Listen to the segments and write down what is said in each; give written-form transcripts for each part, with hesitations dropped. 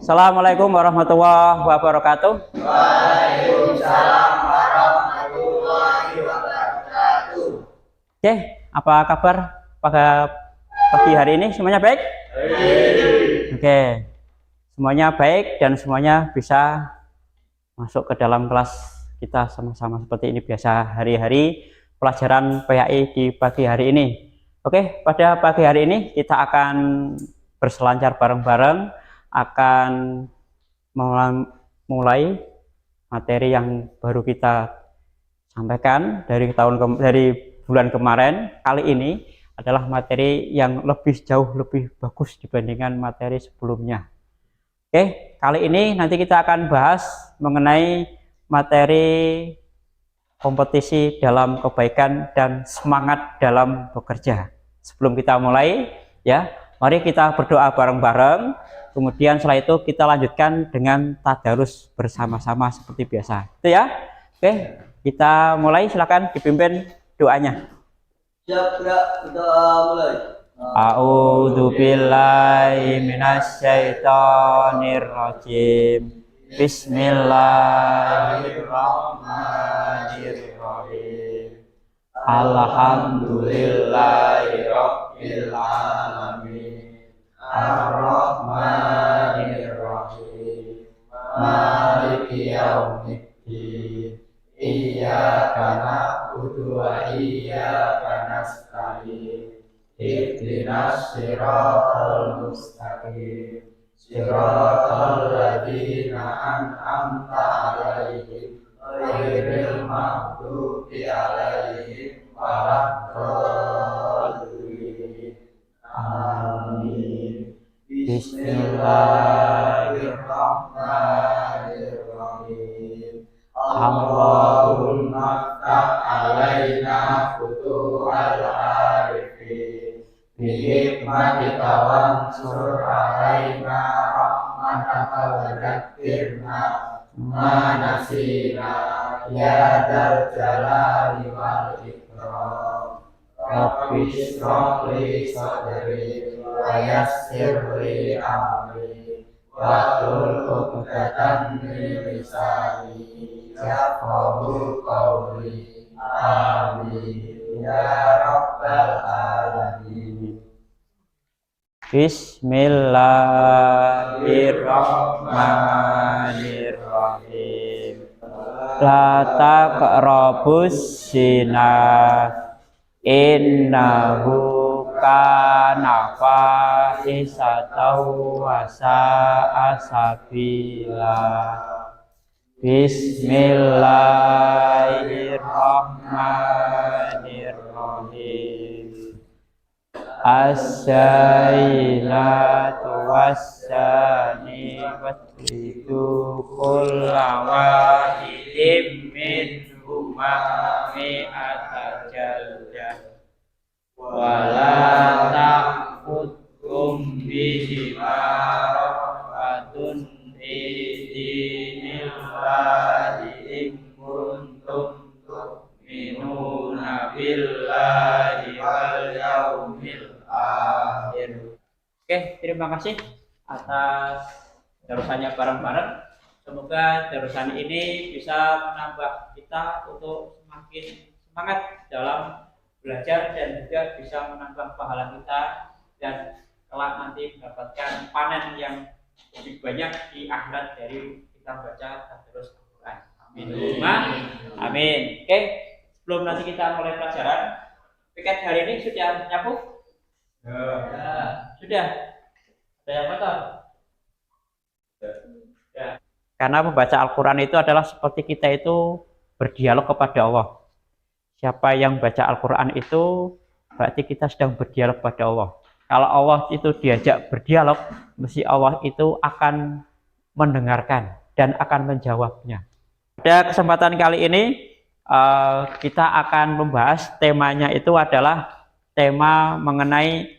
Assalamualaikum warahmatullahi wabarakatuh. Waalaikumsalam warahmatullahi wabarakatuh. Oke, apa kabar pada pagi hari ini? Semuanya baik? Oke, semuanya baik dan semuanya bisa masuk ke dalam kelas kita sama-sama seperti ini biasa hari-hari pelajaran PHI di pagi hari ini. Oke, pada pagi hari ini kita akan berselancar bareng-bareng, akan mulai materi yang baru kita sampaikan dari bulan kemarin. Kali ini adalah materi yang jauh lebih bagus dibandingkan materi sebelumnya. Oke, kali ini nanti kita akan bahas mengenai materi kompetisi dalam kebaikan dan semangat dalam bekerja. Sebelum kita mulai, ya, mari kita berdoa bareng-bareng. Kemudian setelah itu kita lanjutkan dengan tadarus bersama-sama seperti biasa. Itu ya. Oke, kita mulai, silakan dipimpin doanya. Siap, kita mulai. A'udzu billahi minasyaitonir rajim. Bismillahirrahmanirrahim. Alhamdulillahirabbil alamin. Ar-Rahmanir-Rahim. Maliki yaumiddin. Iyyaka na'budu wa iyyaka nasta'in. Ihdinas siratal mustaqim. Siratal ladzina an'amta 'alaihim ghairil maghdubi 'alaihim waladdallin. Amin. Bismillahirrahmanirrahim. Allahumma ftah 'alaina futuhal arifin bihikmatika wansur 'alaina rahmataka wa dhakkirna ma nasina ya dzal jalali wal ikram. Rabbi shrah li sadri wa yassir li amri wahlul 'uqdatam min lisani yafqahu qawli. Amin ya rabbal alamin. Bismillahirrahmanirrahim. La taqrabus zina innahu kana fahisatan wa sa'a sabila. Bismillahirrahmanirrahim. As-sailatu was-sani wasridu kulla wahidin minhuma mi'ata jaldah wala ta'khudhukum bihima rafatun fi dinillahi in kuntum tu'minuna billahi wal yaumil akhir. Oke, terima kasih atas darusannya bareng-bareng. Semoga darusan ini bisa menambah kita untuk semakin semangat dalam belajar dan juga bisa menambah pahala kita dan kelak nanti mendapatkan panen yang lebih banyak di akhirat dari kita baca tadarus Al-Quran. Amin. Amin. Oke, sebelum nanti kita mulai pelajaran, piket hari ini sudah nyapu? Sudah. Ada yang kotor? Ya. Karena membaca Al-Quran itu adalah seperti kita itu berdialog kepada Allah. Siapa yang baca Al-Quran itu berarti kita sedang berdialog pada Allah. Kalau Allah itu diajak berdialog, mesti Allah itu akan mendengarkan dan akan menjawabnya. Pada kesempatan kali ini kita akan membahas temanya itu adalah tema mengenai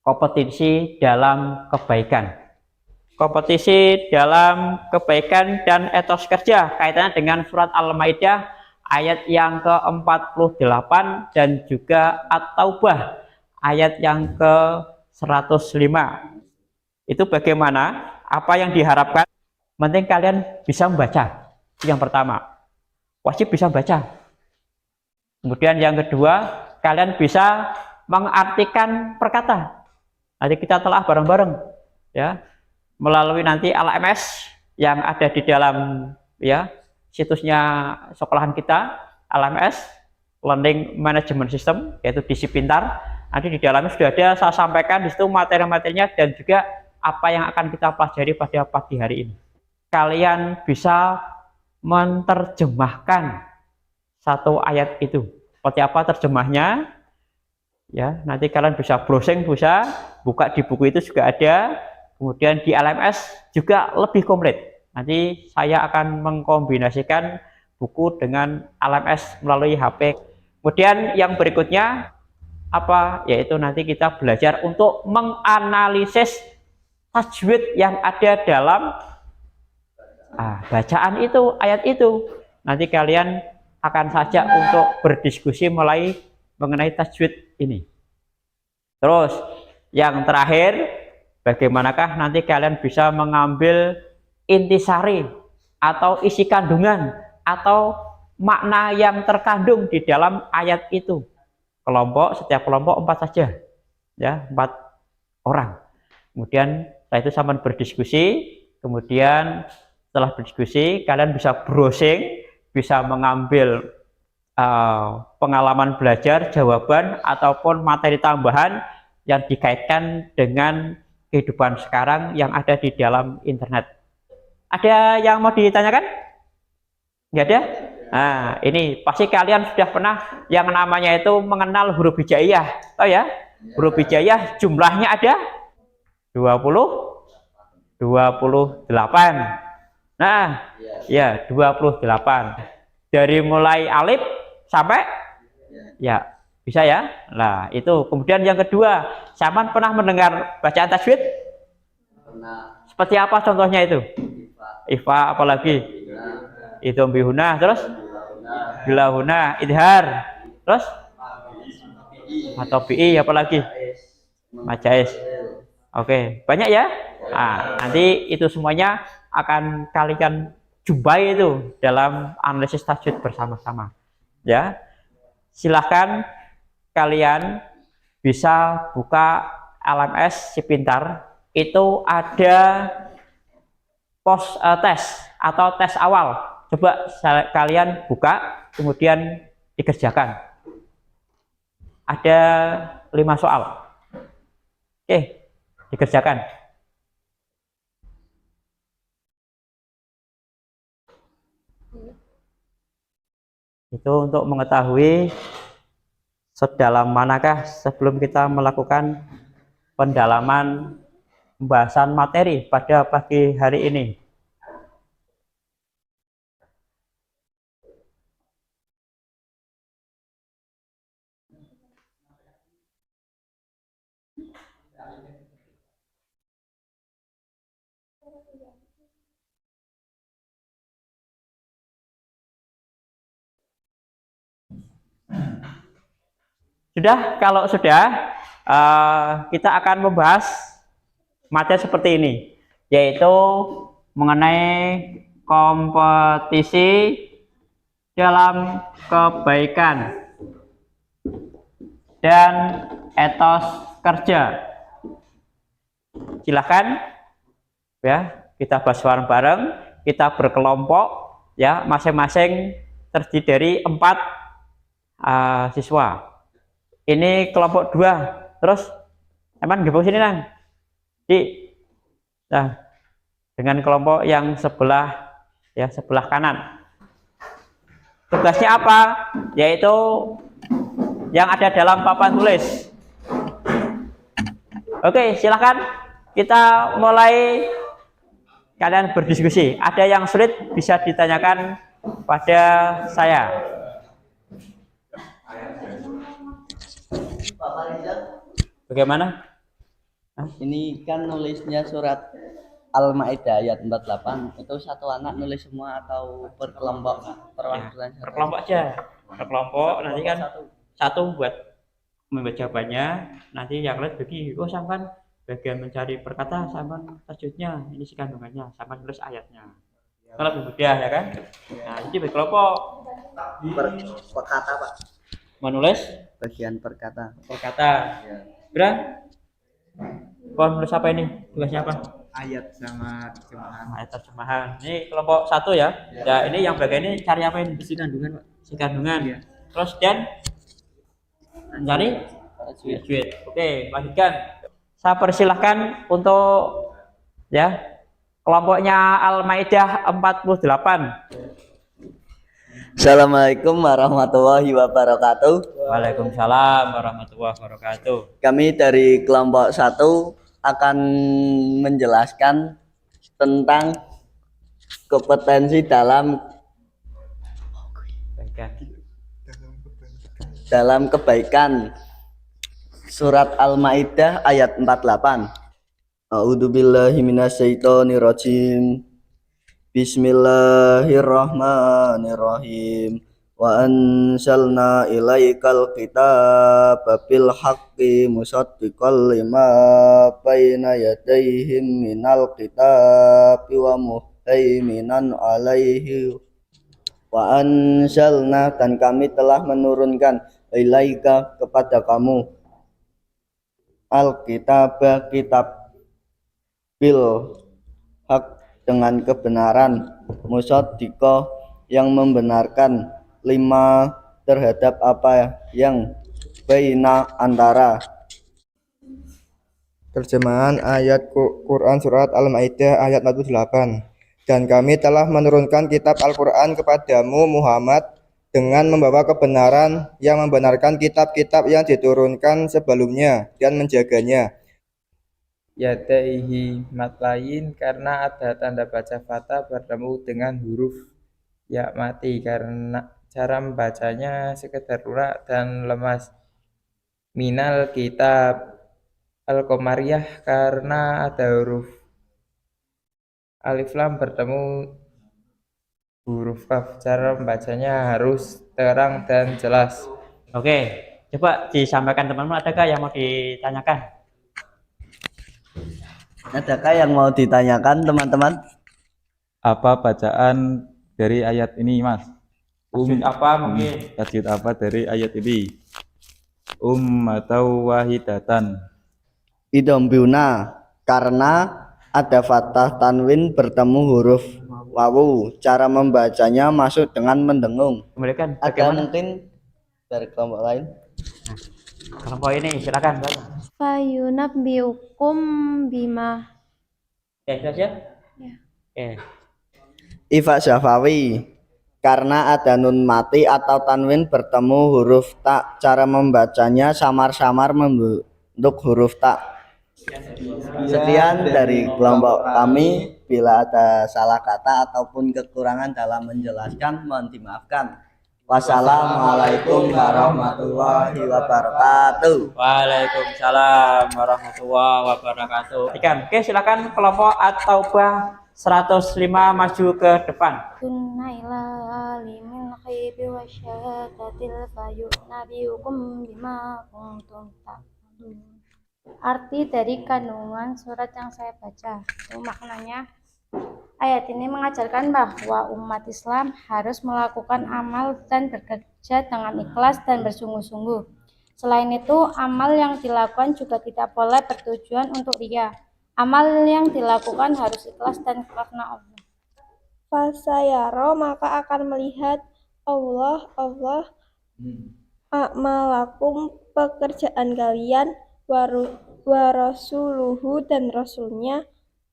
kompetisi dalam kebaikan. Kompetisi dalam kebaikan dan etos kerja kaitannya dengan surat Al-Maidah ayat yang ke-48 dan juga At-Taubah ayat yang ke-105. Itu bagaimana? Apa yang diharapkan? Penting kalian bisa membaca. Yang pertama, wajib bisa baca. Kemudian yang kedua, kalian bisa mengartikan perkata. Nanti kita telah bareng-bareng, ya, melalui nanti LMS yang ada di dalam ya situsnya sekolahan kita, LMS Learning Management System, yaitu DC Pintar. Nanti di dalamnya sudah ada saya sampaikan di situ materi-materinya dan juga apa yang akan kita pelajari pada pagi hari ini. Kalian bisa menerjemahkan satu ayat itu. Seperti apa terjemahnya? Ya, nanti kalian bisa browsing, bisa buka di buku itu juga ada. Kemudian di LMS juga lebih komplit. Nanti saya akan mengkombinasikan buku dengan LMS melalui HP. Kemudian yang berikutnya apa? Yaitu nanti kita belajar untuk menganalisis tajwid yang ada dalam bacaan itu, ayat itu. Nanti kalian akan saja untuk berdiskusi mengenai tajwid ini. Terus yang terakhir, bagaimanakah nanti kalian bisa mengambil intisari atau isi kandungan atau makna yang terkandung di dalam ayat itu. Setiap kelompok 4 saja, ya, 4 orang. Kemudian setelah itu sampai berdiskusi. Kemudian setelah berdiskusi kalian bisa browsing, bisa mengambil pengalaman belajar, jawaban ataupun materi tambahan yang dikaitkan dengan kehidupan sekarang yang ada di dalam internet. Ada yang mau ditanyakan? Nggak ada? Nah, ini pasti kalian sudah pernah yang namanya itu mengenal huruf hijaiyah. Tahu ya? Huruf hijaiyah jumlahnya ada 28. Nah, ya 28. Dari mulai alif sampai ya bisa ya. Nah, itu. Kemudian yang kedua, Saman pernah mendengar bacaan tajwid? Pernah. Seperti apa contohnya itu? Ifa, apalagi? Itu bihuna, terus bilahuna, idhar, terus atau bi, apalagi? Majais. Oke, banyak ya. Nah, nanti itu semuanya akan kalian jumpai itu dalam analisis tajwid bersama-sama. Ya, silahkan kalian bisa buka LMS si Pintar. Itu ada tes atau tes awal. Coba kalian buka, kemudian dikerjakan. Ada 5 soal. Oke, dikerjakan. Itu untuk mengetahui sedalam manakah sebelum kita melakukan pendalaman pembahasan materi pada pagi hari ini. Sudah, kalau sudah, kita akan membahas materi seperti ini, yaitu mengenai kompetisi dalam kebaikan dan etos kerja. Silahkan, ya, kita bahas bareng-bareng, kita berkelompok, ya, masing-masing terdiri dari 4 siswa. Ini kelompok 2, terus Eman gebuk sini nang, nah, dengan kelompok yang sebelah, ya, sebelah kanan. Tugasnya apa? Yaitu yang ada dalam papan tulis. Oke, silakan kita mulai. Kalian berdiskusi. Ada yang sulit bisa ditanyakan pada saya. Pak Farizal, Bagaimana? ini kan nulisnya surat Al-Maidah ayat 48. Itu satu anak nulis semua atau per kelompok? Ya, per kelompok aja. Per kelompok nanti kan satu buat membaca jawabannya. Nanti yang lain bagi, sampan bagian mencari perkata sama tajwidnya, ini isi kandungannya, sama nulis ayatnya. Kalau lebih mudah ya kan? Nah, jadi bagi kelompok Perkata Pak, menulis bagian perkata. perkata. Berang? Kau nulis apa ini? Tugasnya apa? Ayat sama terjemahan. Ayat terjemahan. Ini kelompok 1 ya. Ya, ini yang bagian ini cari apa ini? Isi kandungan Pak. Isi kandungan. Terus dan mencari tajwid. Oke, lanjutkan. Saya persilahkan untuk ya kelompoknya Al-Maidah 48. Assalamualaikum warahmatullahi wabarakatuh. Waalaikumsalam warahmatullahi wabarakatuh. Kami dari kelompok 1 akan menjelaskan tentang kompetensi dalam kebaikan. Surat Al-Maidah ayat 48. A'udzubillahi minasyaitonirrajim. Bismillahirrahmanirrahim. Wa anzalna ilaikal kitaba bil haqqi musaddiqal lima baina yadayhim minal kitabi wa muhaiminan alaihi. Wa anzalna, dan kami telah menurunkan ilaika kepada kamu al-kitaba kitab bil haq dengan kebenaran, musaddiqah yang membenarkan, lima terhadap apa yang baina antara. Terjemahan ayat Quran surat Al-Maidah ayat 48. Dan kami telah menurunkan kitab Al-Quran kepadamu Muhammad dengan membawa kebenaran yang membenarkan kitab-kitab yang diturunkan sebelumnya dan menjaganya. Yadaihi matlain karena ada tanda baca fatha bertemu dengan huruf ya mati karena cara membacanya sekedar lunak dan lemas. Minal kitab Al-Qamariyah karena ada huruf alif lam bertemu huruf kaf, cara membacanya harus terang dan jelas. Oke, coba disampaikan teman-teman, adakah yang mau ditanyakan? Adakah yang mau ditanyakan teman-teman? Apa bacaan dari ayat ini, Mas? Tajwid apa mungkin? Tajwid apa dari ayat ini? Atau wahidatan. Idombiuna, karena ada fathah tanwin bertemu huruf wawu. Cara membacanya masuk dengan mendengung. Kembalikan. Ada Bagaimana? mungkin dari kelompok lain? Kelompok ini silakan. Fayunabbiukum bima. Saja. Ya. Ifa Syafawi, karena ada nun mati atau tanwin bertemu huruf tak. Cara membacanya samar-samar membentuk huruf tak. Sekian dari kelompok kami. Bila ada salah kata ataupun kekurangan dalam menjelaskan, mohon dimaafkan. Wassalamualaikum warahmatullahi wabarakatuh. Waalaikumsalam warahmatullahi wabarakatuh. Oke, silakan kelompok At-Taubah 105 maju ke depan. Tunnaila alimil ghaibi wasyahadatil fayunabbiukum bima kuntum ta'malun. Arti dari kandungan surat yang saya baca, itu maknanya ayat ini mengajarkan bahwa umat Islam harus melakukan amal dan bekerja dengan ikhlas dan bersungguh-sungguh. Selain itu, amal yang dilakukan juga tidak boleh bertujuan untuk riya. Amal yang dilakukan harus ikhlas dan karena Allah. Fasayaro, maka akan melihat Allah a'malakum, pekerjaan kalian, warasuluhu, dan rasulnya,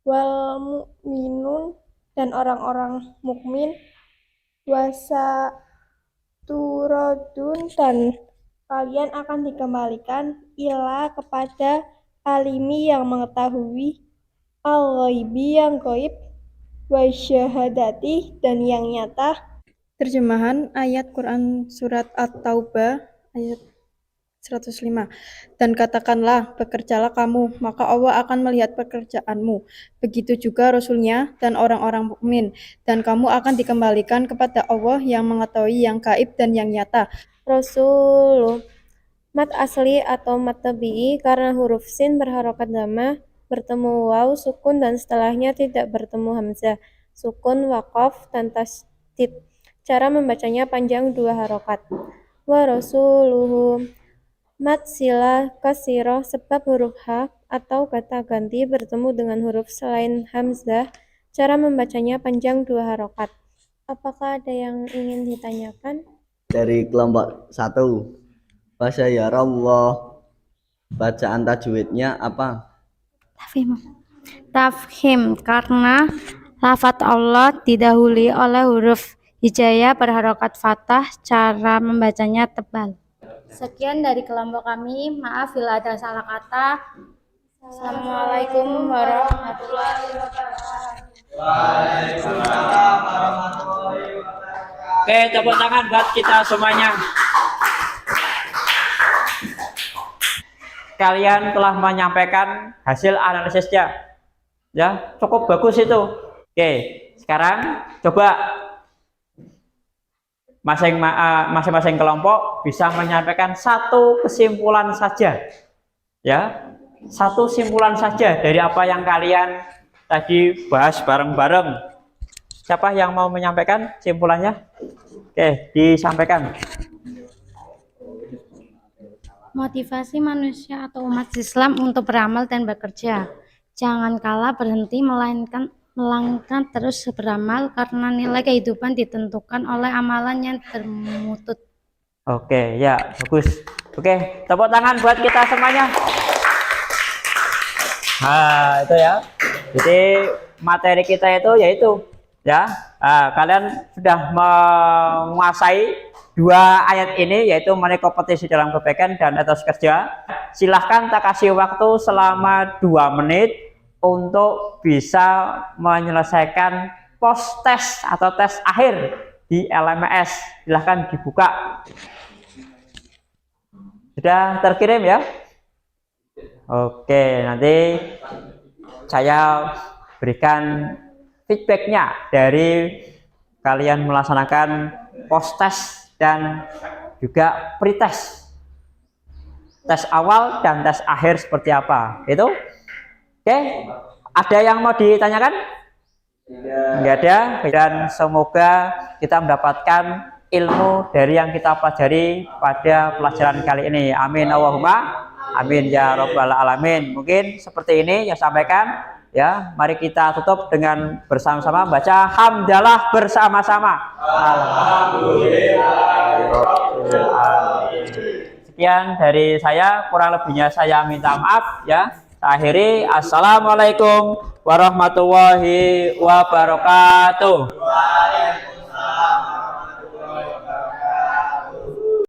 wal mu'minun, dan orang-orang mukmin, wasa turadun, dan kalian akan dikembalikan ila kepada alimi yang mengetahui, al-ghaibi yang gaib, wasyahadati, dan yang nyata. Terjemahan ayat Quran surat At-Taubah ayat 105. Dan katakanlah, bekerjalah kamu, maka Allah akan melihat pekerjaanmu. Begitu juga Rasulnya dan orang-orang mukmin, dan kamu akan dikembalikan kepada Allah yang mengetahui yang gaib dan yang nyata. Rasul Mat asli atau mat tabi'i karena huruf sin berharokat dhamma bertemu waw sukun dan setelahnya tidak bertemu hamzah sukun waqaf dan tasdid. Cara membacanya panjang 2 harokat. Wa rasuluhu mat sila kasirah sebab huruf ha atau kata ganti bertemu dengan huruf selain hamzah. Cara membacanya panjang 2 harokat. Apakah ada yang ingin ditanyakan? Dari kelompok 1. Fasyayarallah. Bacaan tajwidnya apa? Tafhim karena lafadz Allah didahului oleh huruf hijaiyah berharokat fathah. Cara membacanya tebal. Sekian dari kelompok kami. Maaf bila ada salah kata. Assalamualaikum warahmatullahi wabarakatuh. Oke, tepuk tangan buat kita semuanya. Kalian telah menyampaikan hasil analisisnya. Ya, cukup bagus itu. Oke, sekarang coba masing-masing kelompok bisa menyampaikan satu kesimpulan saja. Ya, satu simpulan saja dari apa yang kalian tadi bahas bareng-bareng. Siapa yang mau menyampaikan simpulannya? Oke, disampaikan. Motivasi manusia atau umat Islam untuk beramal dan bekerja. Jangan kalah berhenti, melainkan terus beramal karena nilai kehidupan ditentukan oleh amalan yang termutut. Oke, ya, bagus. Oke, tepuk tangan buat kita semuanya. Nah, itu ya. Jadi materi kita itu yaitu ya, kalian sudah menguasai 2 ayat ini, yaitu mengenai kompetisi dalam kebaikan dan etos kerja. Silahkan tak kasih waktu selama 2 menit untuk bisa menyelesaikan post test atau tes akhir di LMS. Silahkan dibuka. Sudah terkirim ya? Oke, nanti saya berikan feedbacknya dari kalian melaksanakan post test dan juga pretest, tes awal dan tes akhir seperti apa itu. Oke, ada yang mau ditanyakan? Enggak ada. Dan semoga kita mendapatkan ilmu dari yang kita pelajari pada pelajaran kali ini. Amin Allahumma amin ya rabbal alamin. Mungkin seperti ini yang sampaikan. Ya, mari kita tutup dengan bersama-sama baca hamdalah bersama-sama. Sekian dari saya, kurang lebihnya saya minta maaf ya. Akhiri, assalamualaikum warahmatullahi wabarakatuh.